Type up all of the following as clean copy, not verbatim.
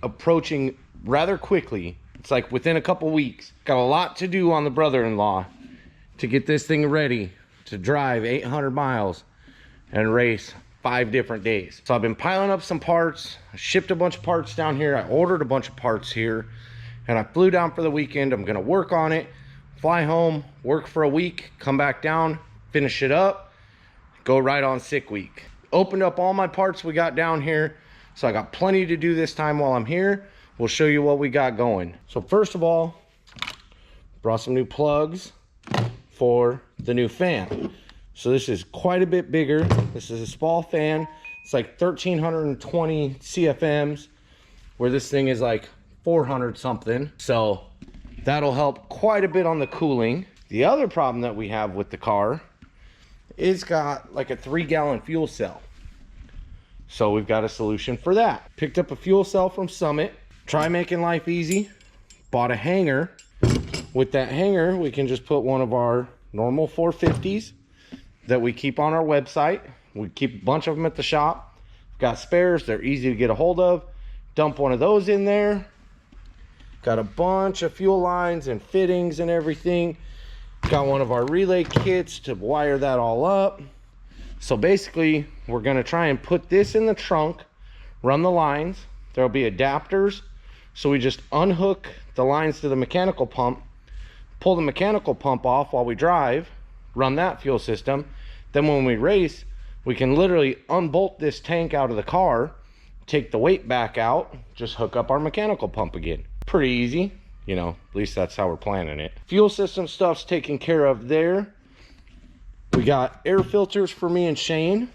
approaching rather quickly. It's like within a couple weeks. Got a lot to do on the brother-in-law to get this thing ready to drive 800 miles and race 5 different days. So I've been piling up some parts. I shipped a bunch of parts down here. I ordered a bunch of parts here, and I flew down for the weekend. I'm gonna work on it, fly home, work for a week, come back down, finish it up, go right on sick week. Opened up all my parts we got down here, so I got plenty to do this time while I'm here. We'll show you what we got going. So first of all, brought some new plugs for the new fan. So this is quite a bit bigger. This is a small fan. It's like 1320 CFMs, where this thing is like 400 something. So that'll help quite a bit on the cooling. The other problem that we have with the car is got like a 3-gallon fuel cell. So we've got a solution for that. Picked up a fuel cell from Summit. Try making life easy. Bought a hanger. With that hanger, we can just put one of our normal 450s that we keep on our website. We keep a bunch of them at the shop. Got spares, they're easy to get a hold of. Dump one of those in there. Got a bunch of fuel lines and fittings and everything. Got one of our relay kits to wire that all up. So basically, we're gonna try and put this in the trunk, run the lines. There'll be adapters. So we just unhook the lines to the mechanical pump, pull the mechanical pump off while we drive, run that fuel system. Then when we race, we can literally unbolt this tank out of the car, take the weight back out, just hook up our mechanical pump again. Pretty easy, you know, at least that's how we're planning it. Fuel system stuff's taken care of there. We got air filters for me and Shane.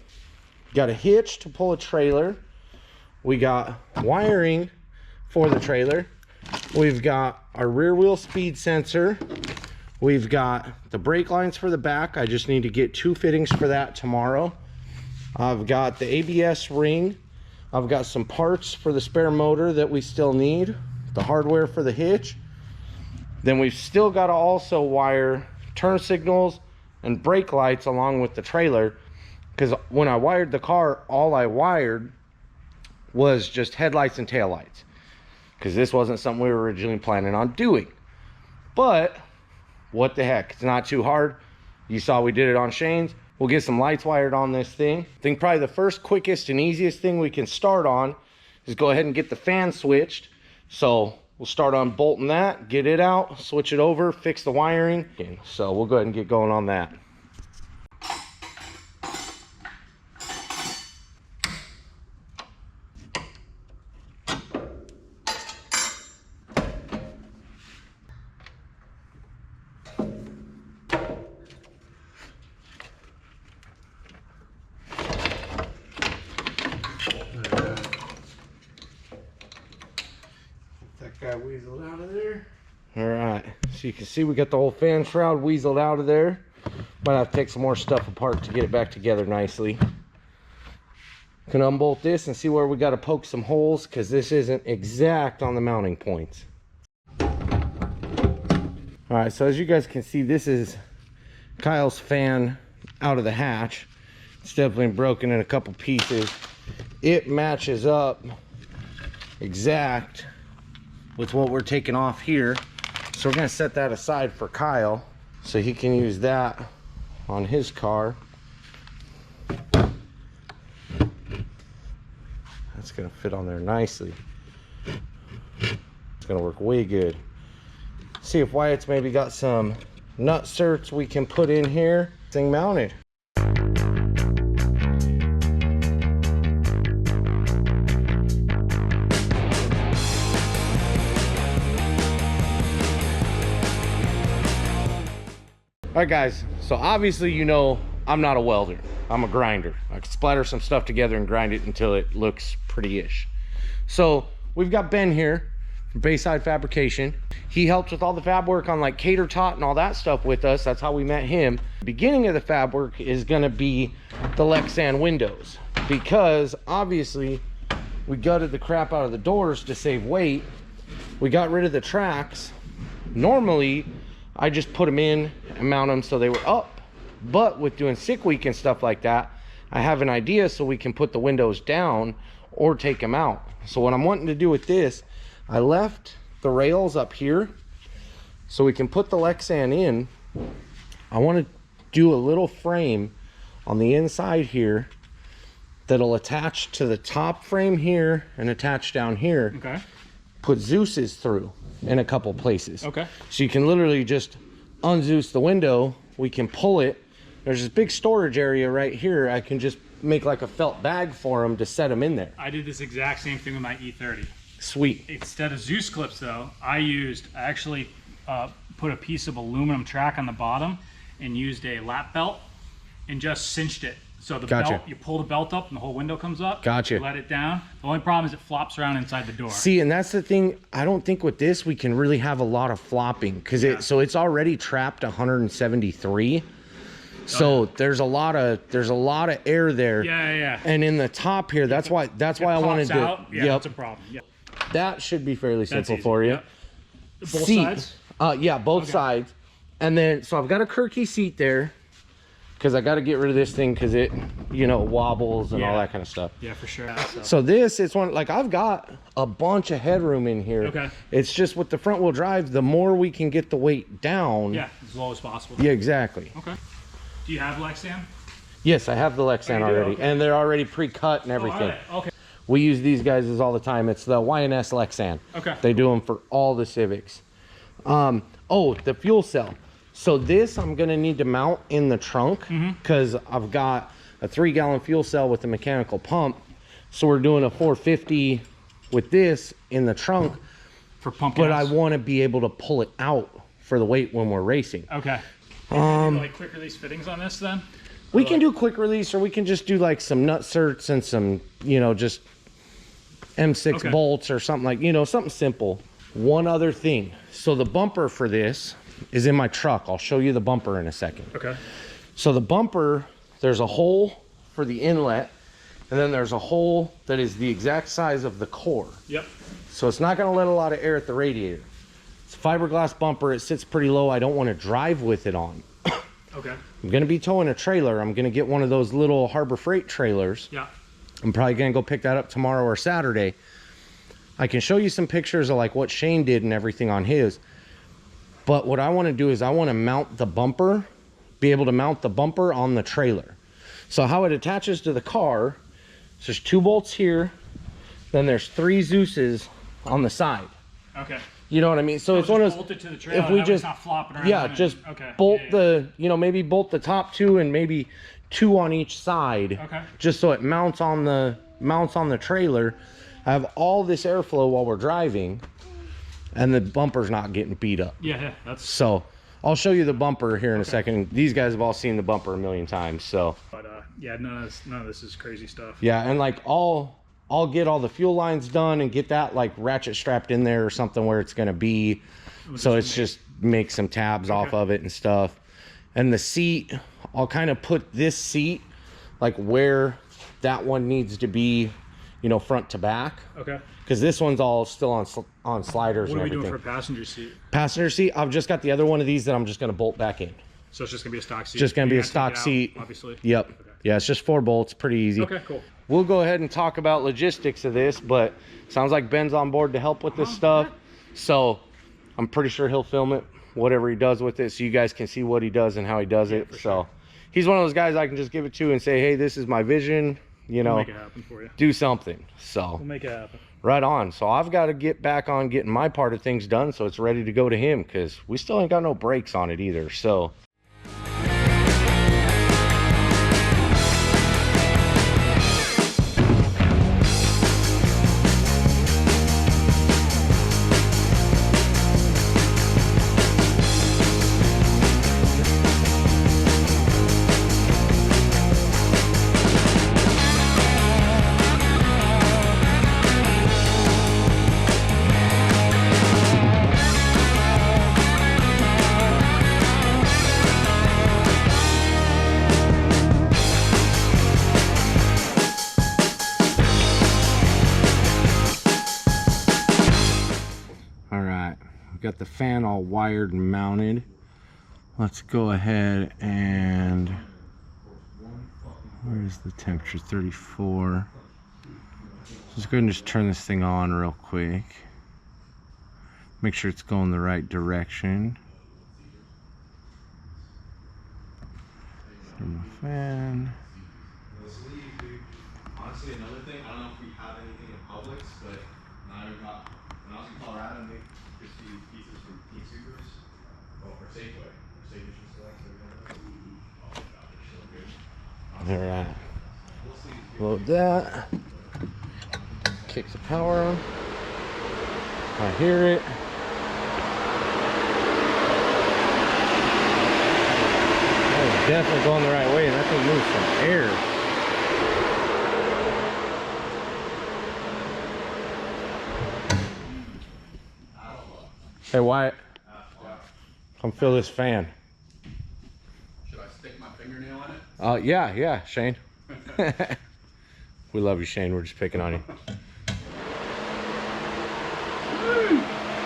Got a hitch to pull a trailer. We got wiring for the trailer. We've got our rear wheel speed sensor. We've got the brake lines for the back. I just need to get 2 fittings for that tomorrow. I've got the ABS ring. I've got some parts for the spare motor that we still need. The hardware for the hitch. Then we've still got to also wire turn signals and brake lights along with the trailer, because when I wired the car, all I wired was just headlights and taillights, because this wasn't something we were originally planning on doing. But what the heck, it's not too hard. You saw we did it on Shane's. We'll get some lights wired on this thing. I think probably the first, quickest, and easiest thing we can start on is go ahead and get the fan switched. So we'll start on bolting that, get it out, switch it over, fix the wiring. So we'll go ahead and get going on that. Got weaseled out of there. All right, so you can see we got the whole fan shroud weaseled out of there. Might have to take some more stuff apart to get it back together nicely. Can unbolt this and see where we got to poke some holes, because this isn't exact on the mounting points. All right, so as you guys can see, this is Kyle's fan out of the hatch. It's definitely broken in a couple pieces. It matches up exact with what we're taking off here. So we're gonna set that aside for Kyle so he can use that on his car. That's gonna fit on there nicely. It's gonna work way good. See if Wyatt's maybe got some nut certs we can put in here. Thing mounted. All right, guys, so obviously, you know, I'm not a welder. I'm a grinder. I can splatter some stuff together and grind it until it looks pretty-ish. So we've got Ben here from Bayside Fabrication. He helped with all the fab work on like Cater Tot and all that stuff with us. That's how we met him. The beginning of the fab work is gonna be the Lexan windows, because obviously we gutted the crap out of the doors to save weight. We got rid of the tracks. Normally, I just put them in and mount them so they were up. But with doing sick week and stuff like that, I have an idea so we can put the windows down, or take them out. So what I'm wanting to do with this, I left the rails up here so we can put the Lexan in. I want to do a little frame on the inside here that'll attach to the top frame here and attach down here. Okay. Put Zeus's through in a couple places. Okay. So you can literally just unzeus the window. We can pull it. There's this big storage area right here. I can just make like a felt bag for them to set them in there. I did this exact same thing with my E30. Sweet. Instead of Zeus clips though, I actually put a piece of aluminum track on the bottom and used a lap belt and just cinched it. So the belt, you pull the belt up and the whole window comes up. Gotcha. Let it down. The only problem is it flops around inside the door. See, and that's the thing. I don't think with this we can really have a lot of flopping because it's already trapped 173. So there's a lot of air there. Yeah. And in the top here, that's why I wanted to. Yeah, that's a problem. Yeah. That should be fairly simple for you. Yep. Both sides? Yeah, both sides. And then, so I've got a Kirky seat there because I got to get rid of this thing because it, wobbles and all that kind of stuff. Yeah, for sure. So this is one, like I've got a bunch of headroom in here. Okay. It's just with the front wheel drive, the more we can get the weight down. Yeah, as low as possible. Yeah, exactly. Okay. Do you have Lexan? Yes, I have the Lexan already. Okay. And they're already pre-cut and everything. Okay. We use these guys all the time. It's the YNS Lexan. Okay. They do them for all the Civics. Oh, the fuel cell. So this I'm gonna need to mount in the trunk because I've got a 3-gallon fuel cell with a mechanical pump. So we're doing a 450 with this in the trunk. For pump But gas. I want to be able to pull it out for the weight when we're racing. Okay. Can you do like quick release fittings on this then? We can do quick release, or we can just do like some nut certs and some, just M6 bolts or something like, something simple. One other thing. So the bumper for this is in my truck. I'll show you the bumper in a second. Okay. So the bumper, there's a hole for the inlet, and then there's a hole that is the exact size of the core. Yep. So it's not going to let a lot of air at the radiator. It's a fiberglass bumper. It sits pretty low. I don't want to drive with it on. Okay. I'm going to be towing a trailer. I'm going to get one of those little Harbor Freight trailers. Yeah. I'm probably going to go pick that up tomorrow or Saturday. I can show you some pictures of like what Shane did and everything on his. But what I want to do is I want to mount the bumper, be able to mount the bumper on the trailer. So how it attaches to the car, so there's 2 bolts here, then there's 3 Zeus's on the side. Okay. You know what I mean? So it's one of those, bolt it to the trailer, if we just not flopping around. just bolt the, maybe bolt the top 2 and maybe 2 on each side. Okay. Just so it mounts on the trailer. I have all this airflow while we're driving, and the bumper's not getting beat up. Yeah, that's. So I'll show you the bumper here in a second. These guys have all seen the bumper a million times. So. But yeah, none of this is crazy stuff. Yeah, and like I'll get all the fuel lines done and get that like ratchet strapped in there or something where it's gonna be. So it's just make some tabs off of it and stuff. And the seat, I'll kind of put this seat like where that one needs to be, front to back. Okay. Because this one's all still on sliders and everything. What are we doing for a passenger seat? Passenger seat, I've just got the other one of these that I'm just going to bolt back in. So it's just going to be a stock seat? Just going to be a stock seat. Obviously. Yep. Okay. Yeah, it's just 4 bolts. Pretty easy. Okay, cool. We'll go ahead and talk about logistics of this, but sounds like Ben's on board to help with this stuff. So I'm pretty sure he'll film it, whatever he does with it, so you guys can see what he does and how he does it. So he's one of those guys I can just give it to and say, hey, this is my vision. We'll make it happen for you. Do something. So we'll make it happen. Right on. So I've got to get back on getting my part of things done so it's ready to go to him, because we still ain't got no brakes on it either. So got the fan all wired and mounted. Let's go ahead and, where's the temperature? 34. Let's go ahead and just turn this thing on real quick. Make sure it's going the right direction. Turn the fan. Honestly, another thing, I don't know if we have anything in Publix, but when I was in Colorado, I made Pfispeed pizzas from Heat Supers. Well, for Safeway. Safeway Select. Oh my god, they're so good. Alright. Load that. Kick the power on. I hear it. That is definitely going the right way, and that thing moves some air. Hey Wyatt, come fill this fan. Should I stick my fingernail in it? Yeah, Shane. We love you, Shane. We're just picking on you.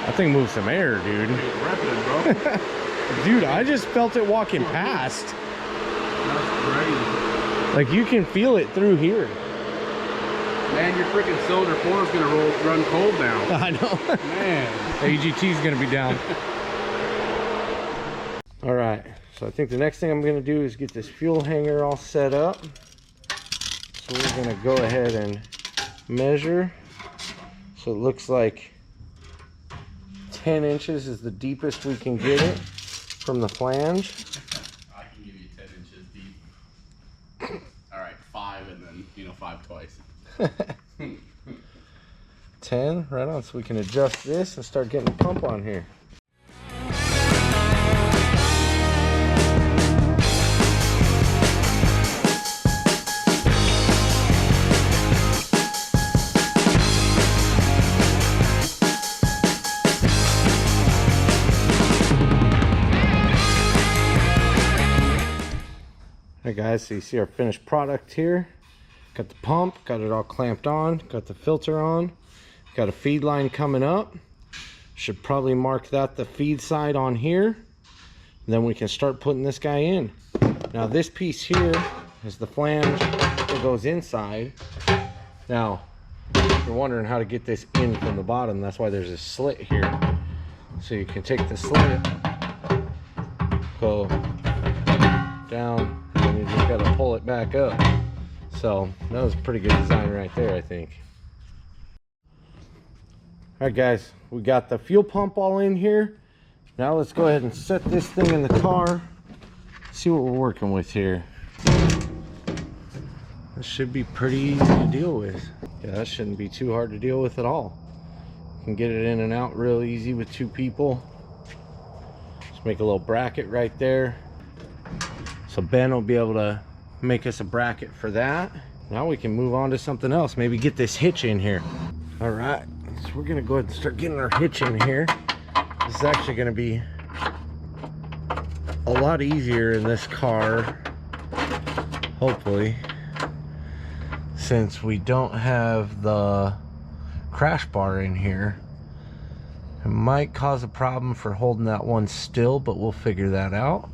That thing moves some air, dude. It's ripping, bro. Dude, I just felt it walking past. That's crazy. Like you can feel it through here. Man, your freaking cylinder 4 is gonna run cold down. I know. Man. AGT is gonna be down. All right, so I think the next thing I'm gonna do is get this fuel hanger all set up. So we're gonna go ahead and measure. So it looks like 10 inches is the deepest we can get it from the flange. I can give you 10 inches deep. All right, 5 and then, 5 twice. 10, right on, so we can adjust this and start getting a pump on here. Alright guys, so you see our finished product here. Got the pump, got it all clamped on, got the filter on, got a feed line coming up. Should probably mark that the feed side on here. And then we can start putting this guy in. Now this piece here is the flange that goes inside. Now, if you're wondering how to get this in from the bottom, that's why there's a slit here. So you can take the slit, go down, and you just gotta pull it back up. So that was a pretty good design right there, I think. All right guys, we got the fuel pump all in here. Now let's go ahead and set this thing in the car. See what we're working with here. This should be pretty easy to deal with. Yeah, that shouldn't be too hard to deal with at all. You can get it in and out real easy with 2 people. Just make a little bracket right there. So Ben will be able to make us a bracket for that. Now we can move on to something else. Maybe get this hitch in here. All right, so we're gonna go ahead and start getting our hitch in here. This is actually gonna be a lot easier in this car, hopefully, since we don't have the crash bar in here. It might cause a problem for holding that one still, but we'll figure that out.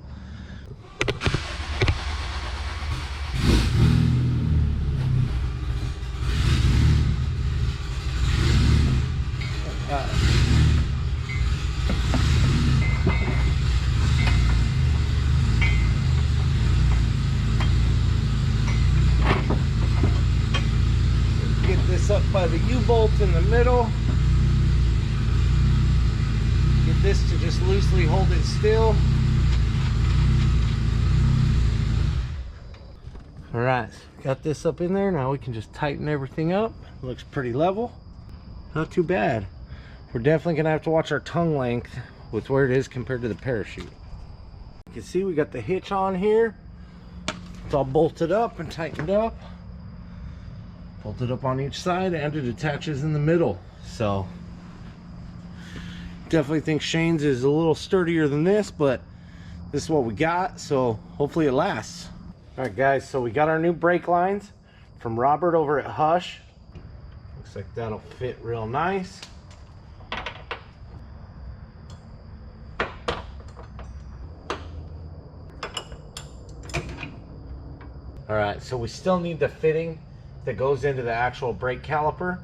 Up by the U-bolt in the middle. Get this to just loosely hold it still. All right, got this up in there. Now we can just tighten everything up. Looks pretty level. Not too bad. We're definitely gonna have to watch our tongue length with where it is compared to the parachute. You can see we got the hitch on here. It's all bolted up and tightened up. Bolted up on each side, and it attaches in the middle. So definitely think Shane's is a little sturdier than this, but this is what we got, so hopefully it lasts. All right guys, so we got our new brake lines from Robert over at Hush. Looks like that'll fit real nice. All right, so we still need the fitting that goes into the actual brake caliper.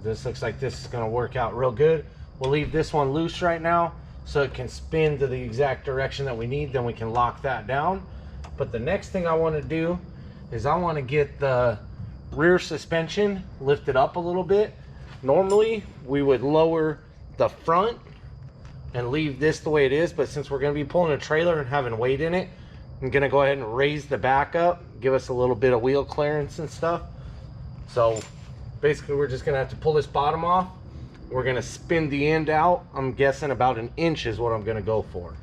This looks like this is going to work out real good. We'll leave this one loose right now so it can spin to the exact direction that we need. Then we can lock that down. But the next thing I want to do is I want to get the rear suspension lifted up a little bit. Normally we would lower the front and leave this the way it is, but since we're going to be pulling a trailer and having weight in it, I'm going to go ahead and raise the back up, give us a little bit of wheel clearance and stuff. So basically we're just going to have to pull this bottom off. We're going to spin the end out. I'm guessing about 1 inch is what I'm going to go for.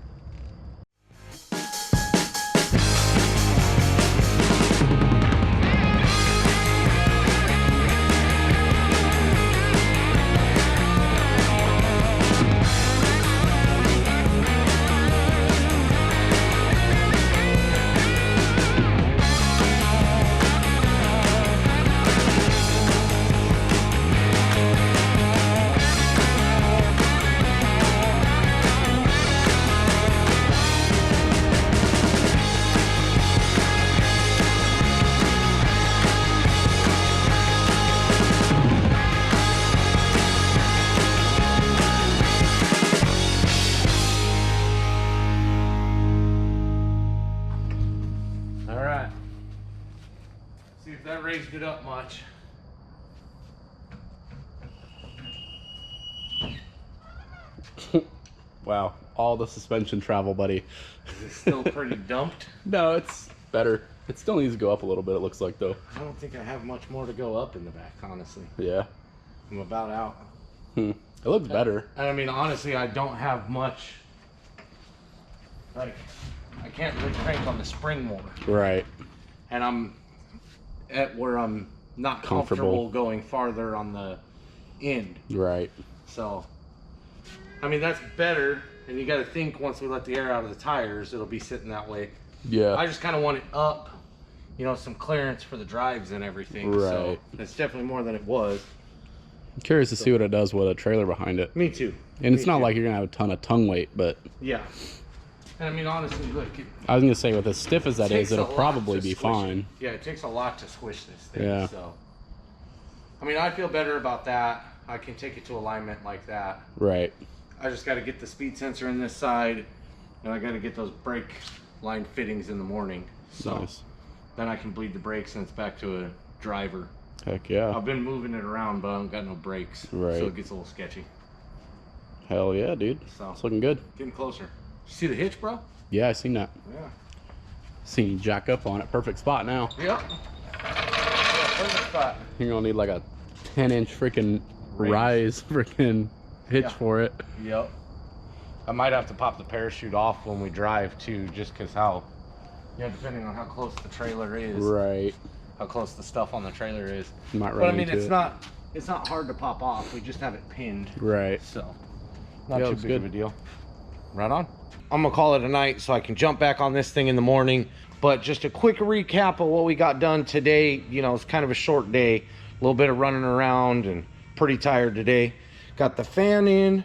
See if that raised it up much. Wow, all the suspension travel, buddy. Is it still pretty dumped? No, it's better. It still needs to go up a little bit, it looks like, though. I don't think I have much more to go up in the back, honestly. Yeah. I'm about out. It looks better. I mean, honestly, I don't have much. Like, I can't really crank on the spring more. Right. And I'm at where I'm not comfortable going farther on the end. Right. So, I mean, that's better. And you got to think once we let the air out of the tires, it'll be sitting that way. Yeah. I just kind of want it up, you know, some clearance for the drives and everything. Right. So it's definitely more than it was. I'm curious to see what it does with a trailer behind it. Me too. And it's not like you're going to have a ton of tongue weight, but... Yeah. And I mean, honestly, look. I was going to say, with as stiff as that is, it'll probably be fine. It. Yeah, it takes a lot to squish this thing. Yeah. So, I mean, I feel better about that. I can take it to alignment like that. Right. I just got to get the speed sensor in this side, and I got to get those brake line fittings in the morning. So Nice. then I can bleed the brakes and it's back to a driver. Heck yeah. I've been moving it around, but I don't got no brakes. Right. So it gets a little sketchy. Hell yeah, dude. So It's looking good. getting closer. You see the hitch, bro? Yeah, I seen that. Yeah. Seen you jack up on it. Perfect spot now. Yep. Yeah, perfect spot. You're going to need like a 10-inch freaking rise freaking hitch for it. Yep. I might have to pop the parachute off when we drive too, just because how, you know, depending on how close the trailer is. Right. How close the stuff on the trailer is. You might run But I mean, into it's it. not hard to pop off. We just have it pinned. Right. So, not Yeah, too it's big good. of a deal. Right on. I'm gonna call it a night so I can jump back on this thing in the morning. But just a quick recap of what we got done today. You know, it's kind of a short day. A little bit of running around and pretty tired today. Got the fan in.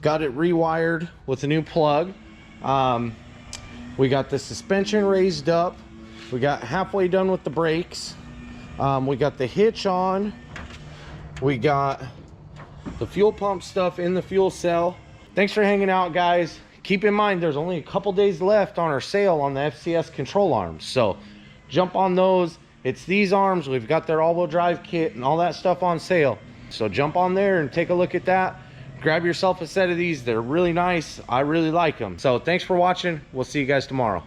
Got it rewired with a new plug. We got the suspension raised up. We got halfway done with the brakes. We got the hitch on. We got the fuel pump stuff in the fuel cell. Thanks for hanging out, guys. Keep in mind, there's only a couple days left on our sale on the FCS control arms. So jump on those. It's these arms. We've got their all-wheel drive kit and all that stuff on sale. So jump on there and take a look at that. Grab yourself a set of these. They're really nice. I really like them. So thanks for watching. We'll see you guys tomorrow.